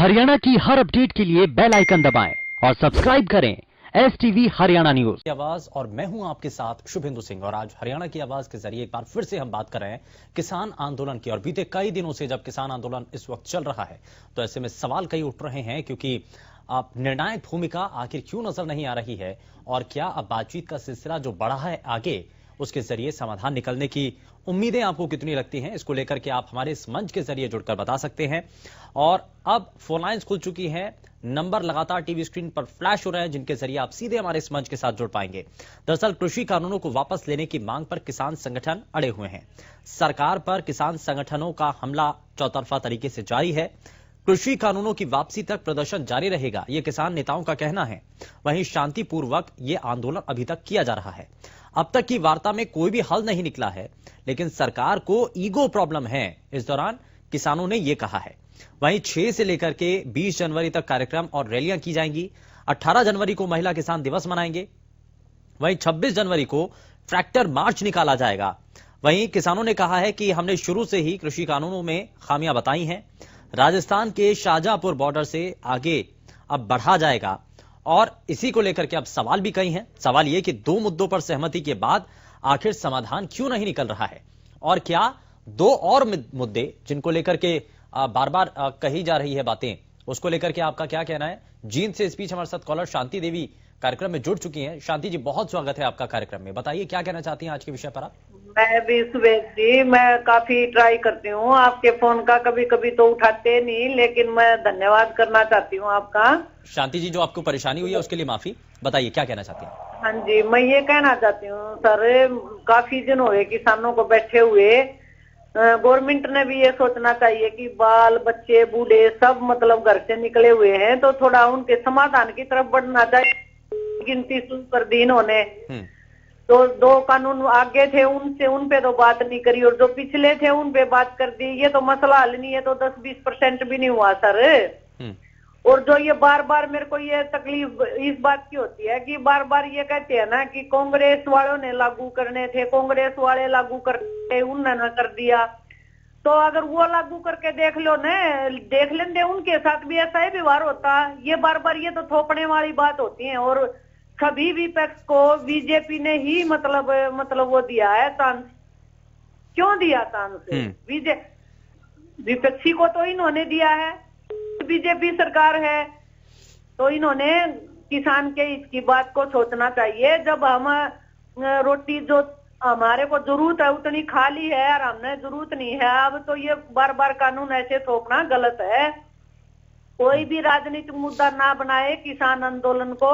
हरियाणा की हर अपडेट के लिए बेल आइकन दबाएं और सब्सक्राइब करें STV हरियाणा न्यूज। आवाज और मैं हूं आपके साथ शुभेंदु सिंह और आज हरियाणा की आवाज के जरिए एक बार फिर से हम बात कर रहे हैं किसान आंदोलन की। और बीते कई दिनों से जब किसान आंदोलन इस वक्त चल रहा है तो ऐसे में सवाल कई उठ रहे हैं, क्योंकि अब निर्णायक भूमिका आखिर क्यों नजर नहीं आ रही है और क्या अब बातचीत का सिलसिला जो बढ़ा है आगे उसके जरिए समाधान निकलने की उम्मीदें आपको कितनी लगती हैं, इसको लेकर के आप हमारे इस मंच के जरिए जुड़कर बता सकते हैं। और अब फोन लाइन्स खुल चुकी हैं, नंबर लगातार टीवी स्क्रीन पर फ्लैश हो रहे हैं जिनके जरिए आप सीधे हमारे इस मंच के साथ जुड़ पाएंगे। दरअसल कृषि कानूनों को वापस लेने की मांग पर किसान संगठन अड़े हुए हैं। सरकार पर किसान संगठनों का हमला चौतरफा तरीके से जारी है। कृषि कानूनों की वापसी तक प्रदर्शन जारी रहेगा, यह किसान नेताओं का कहना है। वहीं शांतिपूर्वक यह आंदोलन अभी तक किया जा रहा है। अब तक की वार्ता में कोई भी हल नहीं निकला है, लेकिन सरकार को ईगो प्रॉब्लम है, इस दौरान किसानों ने यह कहा है। वहीं 6 से लेकर के 20 जनवरी तक कार्यक्रम और रैलियां की जाएंगी। 18 जनवरी को महिला किसान दिवस मनाएंगे। वहीं 26 जनवरी को ट्रैक्टर मार्च निकाला जाएगा। वहीं किसानों ने कहा है कि हमने शुरू से ही कृषि कानूनों में खामियां बताई हैं। राजस्थान के शाहजहांपुर बॉर्डर से आगे अब बढ़ा जाएगा और इसी को लेकर के अब सवाल भी कई हैं। सवाल यह कि 2 मुद्दों पर सहमति के बाद आखिर समाधान क्यों नहीं निकल रहा है, और क्या 2 और मुद्दे जिनको लेकर के बार बार कही जा रही है बातें, उसको लेकर के आपका क्या कहना है। जींद से इस बीच हमारे साथ कॉलर शांति देवी कार्यक्रम में जुड़ चुकी हैं। शांति जी, बहुत स्वागत है आपका कार्यक्रम में। बताइए क्या कहना चाहती हैं आज के विषय पर आप। मैं भी सुबेश जी, मैं काफी ट्राई करती हूँ आपके फोन का, कभी कभी तो उठाते नहीं, लेकिन मैं धन्यवाद करना चाहती हूँ आपका। शांति जी, जो आपको परेशानी हुई है उसके लिए माफी। बताइए क्या कहना चाहती हैं। हाँ जी, मैं ये कहना चाहती हूँ सर, काफी दिन हो गए किसानों को बैठे हुए। गवर्नमेंट ने भी ये सोचना चाहिए कि बाल बच्चे बूढ़े सब मतलब घर से निकले हुए हैं, तो थोड़ा उनके समाधान की तरफ बढ़ना चाहिए। गिनती शुरू कर दी इन्होंने, तो 2 कानून आगे थे उनसे, उन पे तो बात नहीं करी, और जो पिछले थे उन पे बात कर दी। ये तो मसला हल नहीं है, तो 10-20% भी नहीं हुआ सर। और जो ये बार बार मेरे को ये तकलीफ इस बात की होती है कि बार बार ये कहते हैं ना कि कांग्रेस वालों ने लागू करने थे, कांग्रेस वाले लागू करते, उन्होंने कर दिया। तो अगर वो लागू करके देख लो न, देख लेंगे उनके साथ भी ऐसा ही व्यवहार होता। ये बार बार ये तो थोपने वाली बात होती है। और सभी विपक्ष को बीजेपी ने ही मतलब वो दिया है चांस। क्यों दिया चांस? विपक्षी को तो इन्होंने दिया है, बीजेपी सरकार है, तो इन्होंने किसान के इसकी बात को सोचना चाहिए। जब हम रोटी जो हमारे को जरूरत है उतनी खा ली है और हमने जरूरत नहीं है, अब तो ये बार बार कानून ऐसे थोपना गलत है। कोई भी राजनीतिक मुद्दा ना बनाए किसान आंदोलन को।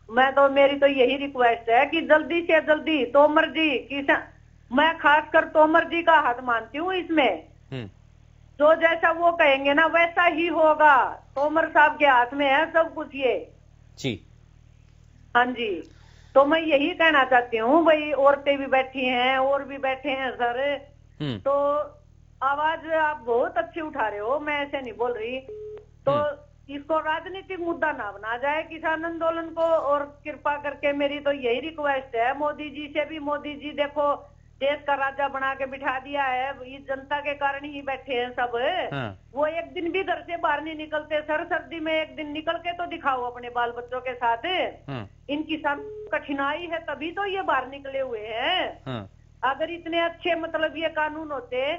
मेरी तो यही रिक्वेस्ट है कि जल्दी से जल्दी तोमर जी, किसान, मैं खासकर तोमर जी का हाथ मानती हूँ इसमें। जो जैसा वो कहेंगे ना वैसा ही होगा। तोमर साहब के हाथ में है सब कुछ ये जी। हाँ जी, तो मैं यही कहना चाहती हूँ भाई, औरतें भी बैठी हैं और भी बैठे हैं सर, तो आवाज आप बहुत अच्छी उठा रहे हो, मैं ऐसे नहीं बोल रही। तो इसको राजनीतिक मुद्दा ना बना जाए किसान आंदोलन को। और कृपा करके मेरी तो यही रिक्वेस्ट है मोदी जी से भी, मोदी जी देखो देश का राजा बना के बिठा दिया है, इस जनता के कारण ही बैठे हैं सब। वो एक दिन भी घर से बाहर नहीं निकलते सर। सर्दी में एक दिन निकल के तो दिखाओ अपने बाल बच्चों के साथ। इन किसान कठिनाई है तभी तो ये बाहर निकले हुए हैं। अगर इतने अच्छे मतलब ये कानून होते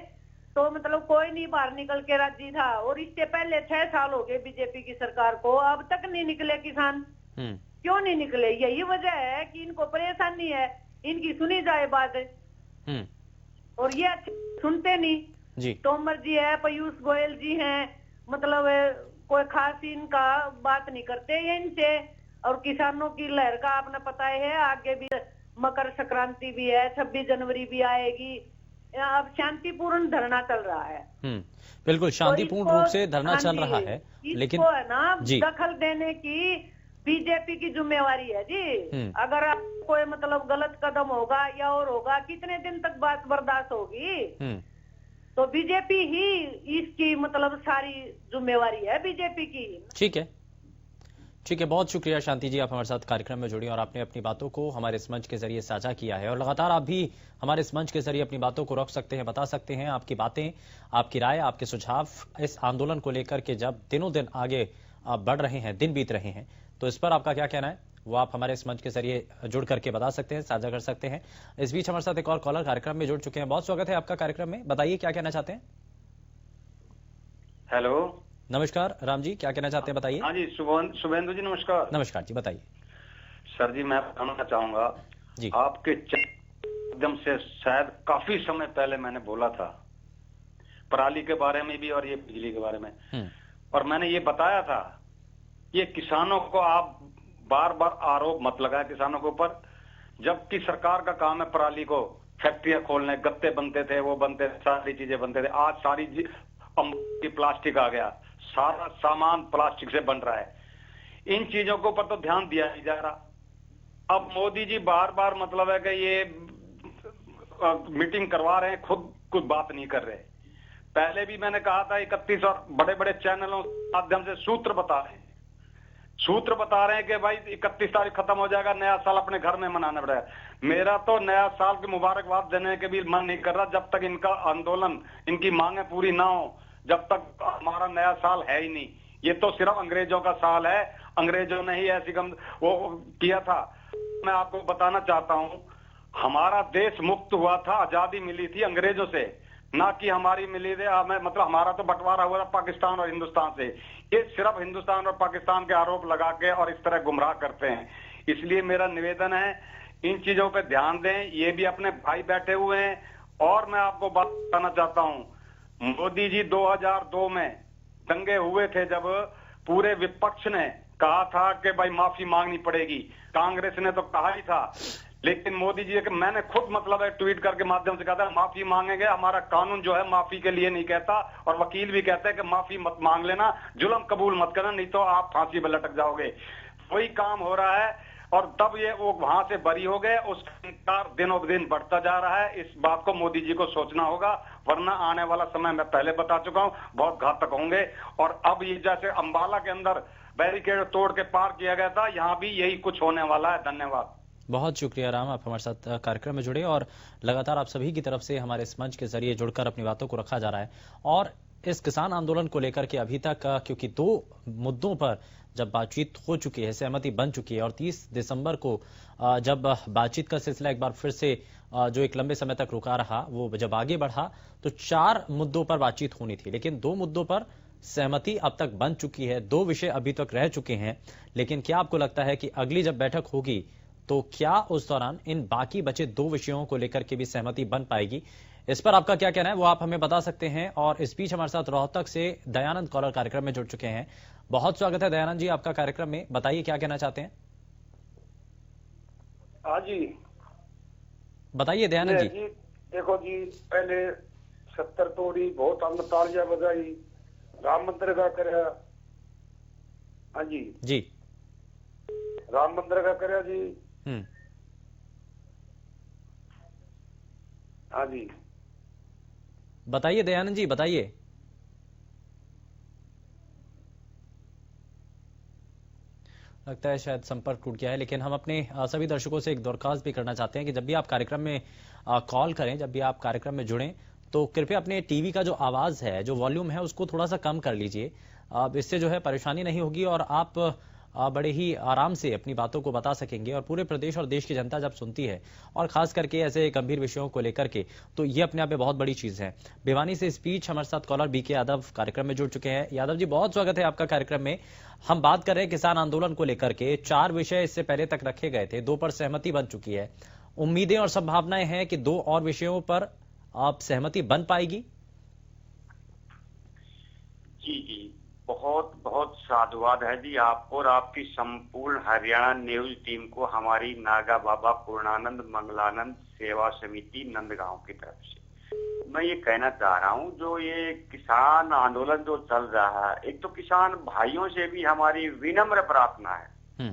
तो मतलब कोई नहीं बाहर निकल के राजी था। और इससे पहले 6 साल हो गए बीजेपी की सरकार को, अब तक नहीं निकले किसान। क्यों नहीं निकले? यही वजह है कि इनको परेशानी है, इनकी सुनी जाए बात। और ये सुनते नहीं जी। तोमर जी है, पीयूष गोयल जी हैं, मतलब कोई खास इनका बात नहीं करते ये इनसे। और किसानों की लहर का आपने पता है, आगे भी मकर संक्रांति भी है, 26 जनवरी भी आएगी। अब शांतिपूर्ण धरना चल रहा है। बिल्कुल शांतिपूर्ण रूप से धरना चल रहा है, लेकिन है ना दखल देने की बीजेपी की जिम्मेवारी है जी। अगर कोई मतलब गलत कदम होगा या और होगा, कितने दिन तक बात बर्दाश्त होगी? तो बीजेपी ही इसकी मतलब सारी जिम्मेवारी है बीजेपी की। ठीक है, ठीक है, बहुत शुक्रिया शांति जी, आप हमारे साथ कार्यक्रम में जुड़ी और आपने अपनी बातों को हमारे इस मंच के जरिए साझा किया है। और लगातार आप भी हमारे इस मंच के जरिए अपनी बातों को रख सकते हैं, बता सकते हैं आपकी बातें, आपकी राय, आपके सुझाव इस आंदोलन को लेकर के जब दिनों दिन आगे बढ़ रहे हैं, दिन बीत रहे हैं, तो इस पर आपका क्या कहना है वो आप हमारे इस मंच के जरिए जुड़ करके बता सकते हैं, साझा कर सकते हैं। इस बीच हमारे साथ एक और कॉलर कार्यक्रम में जुड़ चुके हैं। बहुत स्वागत है आपका कार्यक्रम में, बताइए क्या कहना चाहते हैं। हेलो, नमस्कार राम जी, क्या कहना चाहते हैं बताइए। हाँ जी, शुभेंदु जी नमस्कार। नमस्कार जी, बताइए। सर जी, मैं बताना चाहूंगा जी, आपके माध्यम से शायद काफी समय पहले मैंने बोला था पराली के बारे में भी और ये बिजली के बारे में, और मैंने ये बताया था ये किसानों को आप बार बार आरोप मत लगाए किसानों के ऊपर, जबकि सरकार का काम है पराली को फैक्ट्रियां खोलने, गत्ते बनते थे, वो बनते थे, सारी चीजें बनते थे। आज सारी प्लास्टिक आ गया, सारा सामान प्लास्टिक से बन रहा है। इन चीजों के ऊपर तो ध्यान दिया नहीं जा रहा। अब मोदी जी बार बार मतलब है कि ये मीटिंग करवा रहे हैं, खुद कुछ बात नहीं कर रहे। पहले भी मैंने कहा था 31 और बड़े बड़े चैनलों के माध्यम से सूत्र बता रहे हैं कि भाई 31 तारीख खत्म हो जाएगा, नया साल अपने घर में मनाना पड़ेगा। मेरा तो नया साल की मुबारकबाद देने के भी मन नहीं कर रहा जब तक इनका आंदोलन, इनकी मांगे पूरी ना हो, जब तक हमारा नया साल है ही नहीं। ये तो सिर्फ अंग्रेजों का साल है, अंग्रेजों ने ही ऐसी वो किया था। मैं आपको बताना चाहता हूं, हमारा देश मुक्त हुआ था, आजादी मिली थी अंग्रेजों से, ना कि हमारी मिली थी मतलब हमारा तो बंटवारा हुआ था पाकिस्तान और हिंदुस्तान से। ये सिर्फ हिंदुस्तान और पाकिस्तान के आरोप लगा के और इस तरह गुमराह करते हैं। इसलिए मेरा निवेदन है इन चीजों पे ध्यान दें, ये भी अपने भाई बैठे हुए हैं। और मैं आपको बात बताना चाहता हूं, मोदी जी 2002 में दंगे हुए थे जब पूरे विपक्ष ने कहा था कि भाई माफी मांगनी पड़ेगी, कांग्रेस ने तो कहा ही था, लेकिन मोदी जी मैंने खुद मतलब ट्वीट करके माध्यम से कहा था माफी मांगेंगे, हमारा कानून जो है माफी के लिए नहीं कहता, और वकील भी कहते हैं कि माफी मत मांग लेना, जुल्म कबूल मत करना, नहीं तो आप फांसी पर लटक जाओगे। वही काम हो रहा है और तब ये वो वहां से बरी हो गए, उसका इंकार दिनों दिन बढ़ता जा रहा है। इस बात को मोदी जी को सोचना होगा, वरना आने वाला समय मैं पहले बता चुका हूं बहुत घातक होंगे। और अब ये जैसे अंबाला के अंदर बैरिकेड तोड़ के पार किया गया था, यहाँ भी यही कुछ होने वाला है। धन्यवाद। बहुत शुक्रिया राम, आप हमारे साथ कार्यक्रम में जुड़े और लगातार आप सभी की तरफ से हमारे इस मंच के जरिए जुड़कर अपनी बातों को रखा जा रहा है। और इस किसान आंदोलन को लेकर के अभी तक क्योंकि 2 मुद्दों पर जब बातचीत हो चुकी है, सहमति बन चुकी है, और 30 दिसंबर को जब बातचीत का सिलसिला एक बार फिर से जो एक लंबे समय तक रुका रहा, वो जब आगे बढ़ा तो 4 मुद्दों पर बातचीत होनी थी, लेकिन 2 मुद्दों पर सहमति अब तक बन चुकी है। 2 विषय अभी तक रह चुके हैं, लेकिन क्या आपको लगता है कि अगली जब बैठक होगी तो क्या उस दौरान इन बाकी बचे 2 विषयों को लेकर के भी सहमति बन पाएगी? इस पर आपका क्या कहना है वो आप हमें बता सकते हैं। और इस बीच हमारे साथ रोहतक से दयानंद कॉलर कार्यक्रम में जुड़ चुके हैं। बहुत स्वागत है दयानंद जी आपका कार्यक्रम में, बताइए क्या कहना चाहते हैं। हाँ जी, बताइए दयानंद जी। देखो जी, पहले 70 तोड़ी, बहुत हमने तालियां बजाई, राम मंदिर का करे। हाँ जी, राम मंदिर का करे जी। हाँ जी, बताइए दयानंद जी, बताइए। लगता है शायद संपर्क टूट गया है, लेकिन हम अपने सभी दर्शकों से एक दरख्वास्त भी करना चाहते हैं कि जब भी आप कार्यक्रम में कॉल करें, जब भी आप कार्यक्रम में जुड़ें, तो कृपया अपने टीवी का जो आवाज है, जो वॉल्यूम है, उसको थोड़ा सा कम कर लीजिए। इससे जो है परेशानी नहीं होगी और आप बड़े ही आराम से अपनी बातों को बता सकेंगे। और पूरे प्रदेश और देश की जनता जब सुनती है, और खास करके ऐसे गंभीर विषयों को लेकर के, तो ये अपने आप में बहुत बड़ी चीज है। भिवानी से इस बीच हमारे साथ कॉलर बीके यादव कार्यक्रम में जुड़ चुके हैं। यादव जी, बहुत स्वागत है आपका कार्यक्रम में। हम बात कर रहे हैं किसान आंदोलन को लेकर के। 4 विषय इससे पहले तक रखे गए थे, 2 पर सहमति बन चुकी है। उम्मीदें और संभावनाएं हैं कि 2 और विषयों पर आप सहमति बन पाएगी। जी, बहुत बहुत साधुवाद है जी आपको और आपकी संपूर्ण हरियाणा न्यूज टीम को हमारी नागा बाबा पूर्णानंद मंगलानंद सेवा समिति नंदगांव की तरफ से। मैं ये कहना चाह रहा हूँ, जो ये किसान आंदोलन जो चल रहा है, एक तो किसान भाइयों से भी हमारी विनम्र प्रार्थना है।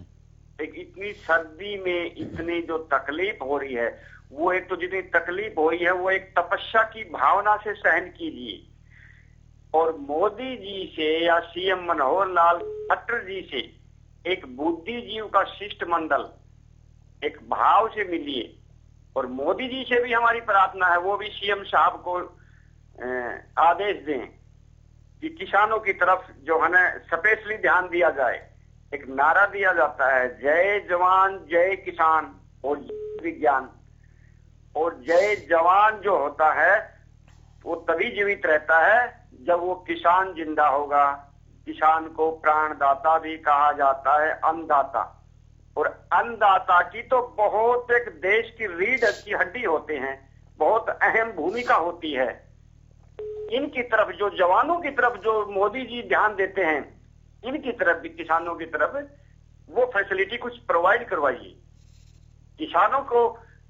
एक इतनी सर्दी में इतनी जो तकलीफ हो रही है, वो एक तो जितनी तकलीफ हो रही है वो एक तपस्या की भावना से सहन कीजिए। और मोदी जी से या सीएम मनोहर लाल खट्टर जी से एक बुद्धिजीव का शिष्टमंडल एक भाव से मिलिए। और मोदी जी से भी हमारी प्रार्थना है, वो भी सीएम साहब को आदेश दें कि किसानों की तरफ जो है ना स्पेशली ध्यान दिया जाए। एक नारा दिया जाता है, जय जवान जय किसान और विज्ञान। और जय जवान जो होता है वो तभी जीवित रहता है जब वो किसान जिंदा होगा। किसान को प्राणदाता भी कहा जाता है, अन्नदाता। और अन्नदाता की तो बहुत एक देश की रीढ़ की हड्डी होते हैं, बहुत अहम भूमिका होती है। इनकी तरफ जो जवानों की तरफ जो मोदी जी ध्यान देते हैं, इनकी तरफ भी किसानों की तरफ वो फैसिलिटी कुछ प्रोवाइड करवाइए। किसानों को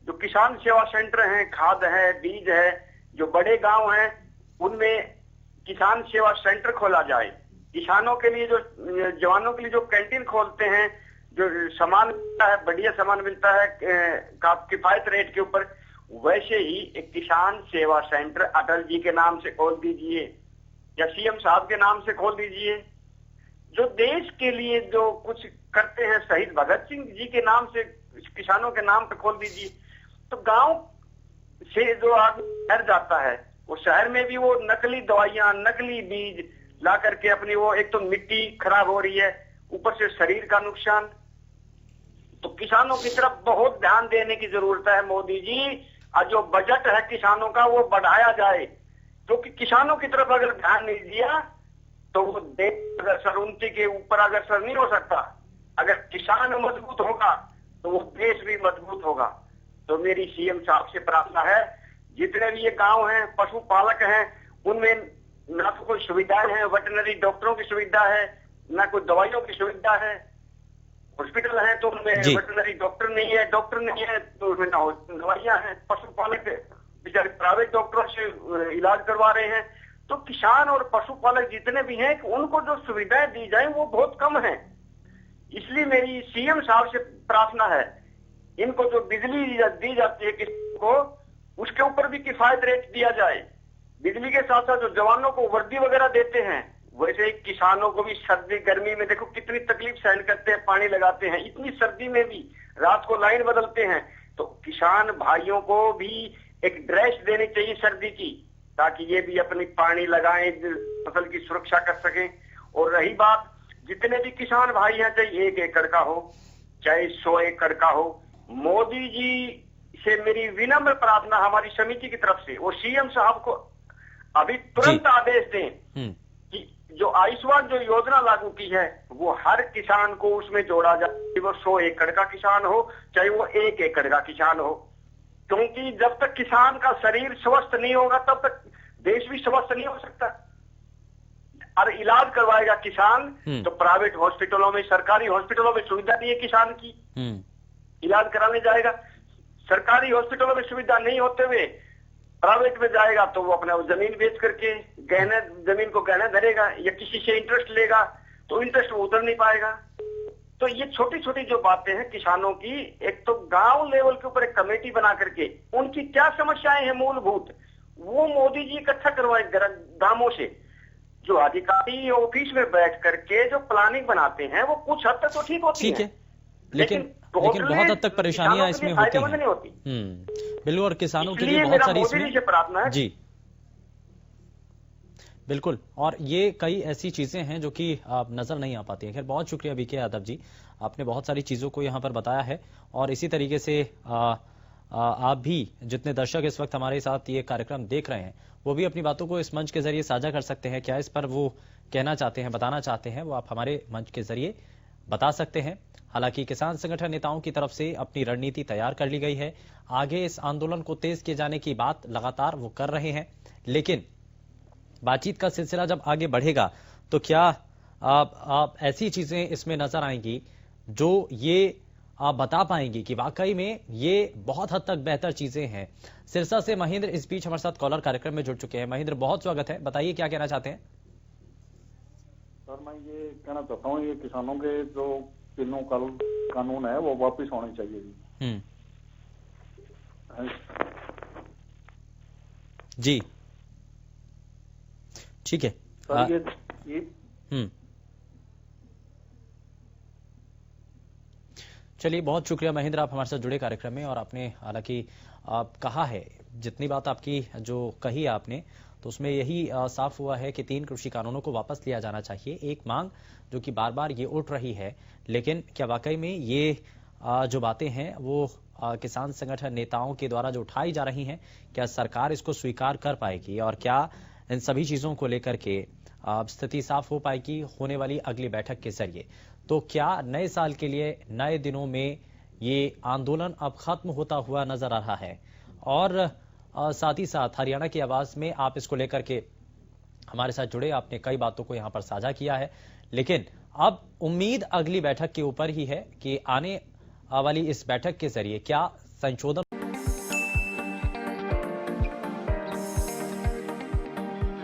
जो किसान सेवा सेंटर हैं, खाद है, बीज है, जो बड़े गांव हैं उनमें किसान सेवा सेंटर खोला जाए। किसानों के लिए जो जवानों के लिए जो कैंटीन खोलते हैं, जो सामान मिलता है, बढ़िया सामान मिलता है किफायत रेट के ऊपर, वैसे ही एक किसान सेवा सेंटर अटल जी के नाम से खोल दीजिए या सीएम साहब के नाम से खोल दीजिए। जो देश के लिए जो कुछ करते हैं, शहीद भगत सिंह जी के नाम से किसानों के नाम पे खोल दीजिए। तो गांव से जो आदमी शहर जाता है, वो शहर में भी वो नकली दवाइयां, नकली बीज ला करके अपनी वो एक तो मिट्टी खराब हो रही है, ऊपर से शरीर का नुकसान। तो किसानों की तरफ बहुत ध्यान देने की जरूरत है मोदी जी। और जो बजट है किसानों का वो बढ़ाया जाए, क्योंकि किसानों की तरफ अगर ध्यान नहीं दिया तो वो देश अगर उन्नति के ऊपर अग्रसर नहीं हो सकता। अगर किसान मजबूत होगा तो वो देश भी मजबूत होगा। तो मेरी सीएम साहब से प्रार्थना है, जितने भी ये गांव हैं, पशुपालक हैं, उनमें ना तो कोई सुविधाएं हैं, वेटरनरी डॉक्टरों की सुविधा है, ना कोई दवाइयों की सुविधा है। हॉस्पिटल है तो उनमें वेटरनरी डॉक्टर नहीं है, डॉक्टर नहीं है तो उसमें ना दवाइयां हैं। पशुपालक बेचारे प्राइवेट डॉक्टरों से इलाज करवा रहे हैं। तो किसान और पशुपालक जितने भी हैं, उनको जो सुविधाएं दी जाए वो बहुत कम है। इसलिए मेरी सीएम साहब से प्रार्थना है, इनको जो बिजली दी जाती है किसी को, उसके ऊपर भी किफायत रेट दिया जाए। बिजली के साथ साथ जो जवानों को वर्दी वगैरह देते हैं, वैसे ही किसानों को भी सर्दी गर्मी में देखो कितनी तकलीफ सहन करते हैं, पानी लगाते हैं, इतनी सर्दी में भी रात को लाइन बदलते हैं। तो किसान भाइयों को भी एक ड्रेस देनी चाहिए सर्दी की, ताकि ये भी अपनी पानी लगाएं, फसल की सुरक्षा कर सकें। और रही बात, जितने भी किसान भाई हैं, चाहे 1 एकड़ का हो चाहे 100 एकड़ का हो, मोदी जी से मेरी विनम्र प्रार्थना हमारी समिति की तरफ से, वो सीएम साहब को अभी तुरंत आदेश दें कि जो आयुष्मान जो योजना लागू की है वो हर किसान को उसमें जोड़ा जाए, वो 100 एकड़ का किसान हो चाहे वो 1 एकड़ का किसान हो। क्योंकि जब तक किसान का शरीर स्वस्थ नहीं होगा तब तक देश भी स्वस्थ नहीं हो सकता। और इलाज करवाएगा किसान तो प्राइवेट हॉस्पिटलों में, सरकारी हॉस्पिटलों में सुविधा नहीं है किसान की, इलाज कराने जाएगा। सरकारी हॉस्पिटलों में सुविधा नहीं होते हुए प्राइवेट में जाएगा तो वो अपना जमीन बेच करके गहने, जमीन को गहना धरेगा या किसी से इंटरेस्ट लेगा, तो इंटरेस्ट उतर नहीं पाएगा। तो ये छोटी छोटी जो बातें हैं किसानों की, एक तो गांव लेवल के ऊपर एक कमेटी बना करके उनकी क्या समस्याएं हैं मूलभूत, वो मोदी जी इकट्ठा करवाए गांवों से। जो अधिकारी ऑफिस में बैठ करके जो प्लानिंग बनाते हैं वो कुछ हद तक तो ठीक होती है, लेकिन बहुत हद तक परेशानियां इसमें होती हैं। बिल्कुल, और किसानों के लिए बहुत सारी इसमें प्रार्थना है। जी बिल्कुल, और ये कई ऐसी चीजें हैं जो कि नजर नहीं आ पाती है। खैर, बहुत शुक्रिया बीके यादव जी, आपने बहुत सारी चीजों को यहाँ पर बताया है। और इसी तरीके से आप भी, जितने दर्शक इस वक्त हमारे साथ ये कार्यक्रम देख रहे हैं, वो भी अपनी बातों को इस मंच के जरिए साझा कर सकते हैं। क्या इस पर वो कहना चाहते हैं, बताना चाहते हैं, वो आप हमारे मंच के जरिए बता सकते हैं। हालांकि किसान संगठन नेताओं की तरफ से अपनी रणनीति तैयार कर ली गई है। आगे इस आंदोलन को तेज किए जाने की बात लगातार वो कर रहे हैं, लेकिन बातचीत का सिलसिला जब आगे बढ़ेगा तो क्या आप ऐसी चीजें इसमें नजर आएंगी जो ये आप बता पाएंगी कि वाकई में ये बहुत हद तक बेहतर चीजें हैं। सिरसा से महेंद्र इस बीच हमारे साथ कॉलर कार्यक्रम में जुड़ चुके हैं। महेंद्र, बहुत स्वागत है, बताइए क्या कहना चाहते हैं। सर, मैं ये कहना चाहता हूँ, ये किसानों के जो तीनों कानून है वो वापस होने चाहिए जी। ठीक है सर, चलिए, बहुत शुक्रिया महेंद्र, आप हमारे साथ जुड़े कार्यक्रम में। और आपने हालांकि आप कहा है, जितनी बात आपकी जो कही आपने, तो उसमें यही साफ हुआ है कि 3 कृषि कानूनों को वापस लिया जाना चाहिए। एक मांग जो कि बार बार ये उठ रही है, लेकिन क्या वाकई में ये जो बातें हैं वो किसान संगठन नेताओं के द्वारा जो उठाई जा रही हैं, क्या सरकार इसको स्वीकार कर पाएगी और क्या इन सभी चीजों को लेकर के स्थिति साफ हो पाएगी होने वाली अगली बैठक के जरिए? तो क्या नए साल के लिए, नए दिनों में ये आंदोलन अब खत्म होता हुआ नजर आ रहा है? और साथ ही साथ हरियाणा की आवाज में आप इसको लेकर के हमारे साथ जुड़े, आपने कई बातों को यहां पर साझा किया है, लेकिन अब उम्मीद अगली बैठक के ऊपर ही है कि आने वाली इस बैठक के जरिए क्या संशोधन